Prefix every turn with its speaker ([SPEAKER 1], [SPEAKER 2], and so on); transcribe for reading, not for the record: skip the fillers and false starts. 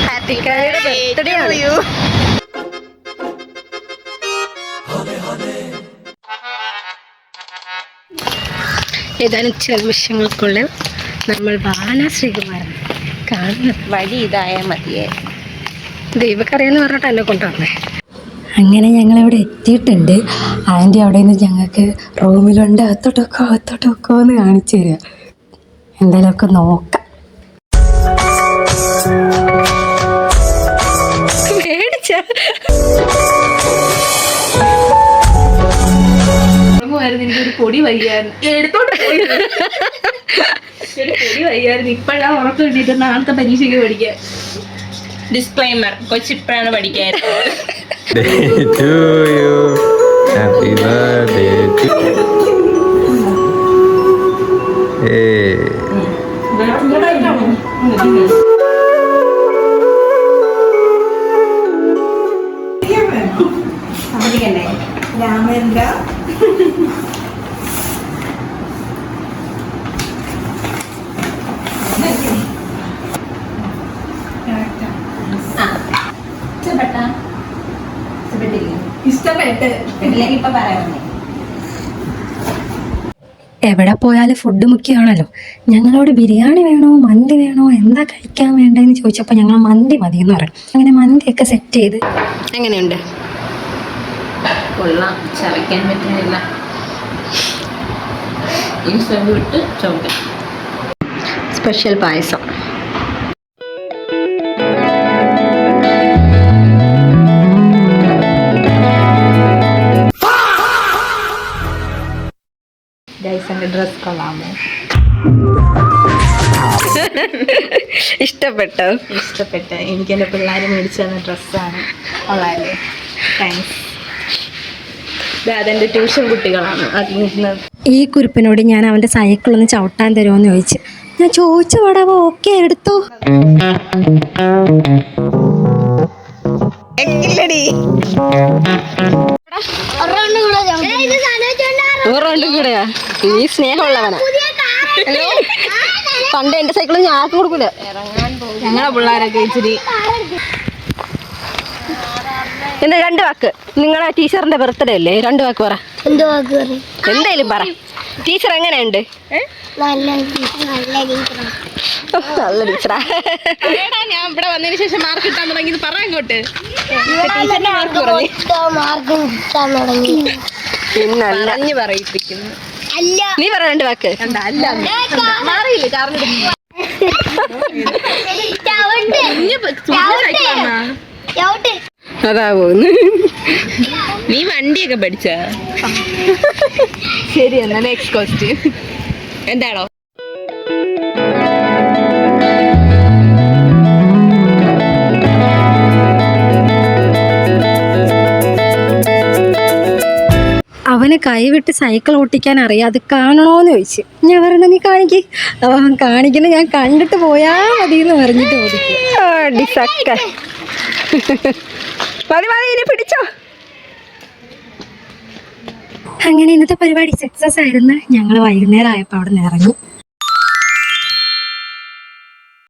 [SPEAKER 1] ഹാത്തിക്കായുടെ birthday ആണ്. ഏതാനും നിമിഷങ്ങൾക്കുള്ളിൽ നമ്മൾ ബാല ശ്രീകുമാരൻ കാണുന്ന
[SPEAKER 2] വഴി ഇതായാൽ മതിയേ.
[SPEAKER 1] ദൈവക്കറിയെന്ന് പറഞ്ഞിട്ട് എന്നെ കൊണ്ടുവന്നേ.
[SPEAKER 3] അങ്ങനെ ഞങ്ങളിവിടെ എത്തിയിട്ടുണ്ട്. ആൻറ്റി അവിടെ നിന്ന് ഞങ്ങൾക്ക് റൂമിലുണ്ട്, അത്തോട്ടൊക്കെ എന്ന് കാണിച്ചു തരിക. എന്തായാലും ഒക്കെ നോക്കാം.
[SPEAKER 2] എനിക്കൊരു പൊടി വയ്യായിരുന്നു, എടുത്തോണ്ട് പോയി ഒരു പൊടി വയ്യായിരുന്നു. ഇപ്പോഴാണ് ഉറക്കം കിട്ടിയിട്ട് നാളത്തെ പരീക്ഷയ്ക്ക് പഠിക്കാൻ. ഡിസ്ക്ലൈമർ, കൊച്ചിപ്പോഴാണ് പഠിക്കാറ്. രാമേന്ദ്ര
[SPEAKER 3] എവിടെ പോയാലും ഫുഡ് മുഖ്യമാണല്ലോ. ഞങ്ങളോട് ബിരിയാണി വേണോ മന്തി വേണോ എന്താ കഴിക്കാൻ വേണ്ടതെന്ന് ചോദിച്ചപ്പോൾ ഞങ്ങൾ മന്തി മതി എന്ന് പറയും. അങ്ങനെ മന്തിയൊക്കെ സെറ്റ് ചെയ്ത്.
[SPEAKER 1] എങ്ങനെയുണ്ട്?
[SPEAKER 2] കൊള്ളാം, ചവയ്ക്കാൻ പറ്റുന്നില്ല. വിട്ട് ചവയ്ക്കാം.
[SPEAKER 1] സ്പെഷ്യൽ പായസം.
[SPEAKER 2] എൻ്റെ ഡ്രസ് കൊള്ളാമോ?
[SPEAKER 1] ഇഷ്ടപ്പെട്ടോ?
[SPEAKER 2] എനിക്ക് എൻ്റെ പിള്ളേർ മേടിച്ചു തന്ന ഡ്രസ്സാണ്. കൊള്ളാമല്ലേ? താങ്ക്സ്. അതെൻ്റെ ട്യൂഷൻ കുട്ടികളാണ്.
[SPEAKER 3] ഈ കുരുപ്പിനോട് ഞാൻ അവൻ്റെ സൈക്കിളൊന്ന് ചവിട്ടാൻ തരുമോയെന്ന് ചോദിച്ചു. ഞാൻ ചോദിച്ചു പാടാവോ, ഓക്കെ എടുത്തോ.
[SPEAKER 1] കൂടെയാ നീ സ്നേഹമുള്ളവനാ. പണ്ട് എന്റെ സൈക്കിൾ ഞാൻ ആർക്കും കൊടുക്കൂല.
[SPEAKER 2] ഞങ്ങളെ പിള്ളേരൊക്കെ ഇച്ചിരി.
[SPEAKER 1] എന്താ 2 വാക്ക്? നിങ്ങളെ ടീച്ചറിന്റെ ബർത്ത്ഡേ അല്ലേ? 2 വാക്ക് പറ. എന്തായാലും പറ. ടീച്ചർ എങ്ങനെയുണ്ട്? നല്ല ടീച്ചറാ.
[SPEAKER 2] ഞാൻ ഇവിടെ വന്നതിന് ശേഷം മാർക്ക് കിട്ടാൻ തുടങ്ങിയത് പറ അങ്ങോട്ട്.
[SPEAKER 1] പറഞ്ഞു പറയിപ്പിക്കുന്നു. നീ പറ 2 വാക്ക്.
[SPEAKER 2] മാറിയില്ല കാരണം
[SPEAKER 1] അതാവൂന്ന്.
[SPEAKER 2] നീ വണ്ടിയൊക്കെ പഠിച്ച? ശരി, എന്നാ നെക്സ്റ്റ് ക്വസ്റ്റ്യൻ എന്താണോ?
[SPEAKER 3] അവന് കൈവിട്ട് സൈക്കിൾ ഓട്ടിക്കാൻ അറിയാം, അത് കാണണോന്ന് ചോദിച്ചു. ഞാൻ പറഞ്ഞ നീ കാണിക്ക്. അവൻ കാണിക്കുന്നത് ഞാൻ കണ്ടിട്ട് പോയാ മതി എന്ന് പറഞ്ഞിട്ട് ഓടിക്കും.
[SPEAKER 1] പിടിച്ചോ.
[SPEAKER 3] അങ്ങനെ ഇന്നത്തെ പരിപാടി സക്സസ് ആയിരുന്നു. ഞങ്ങൾ വൈകുന്നേരം ആയപ്പോൾ അവിടെ നിന്ന് ഇറങ്ങി.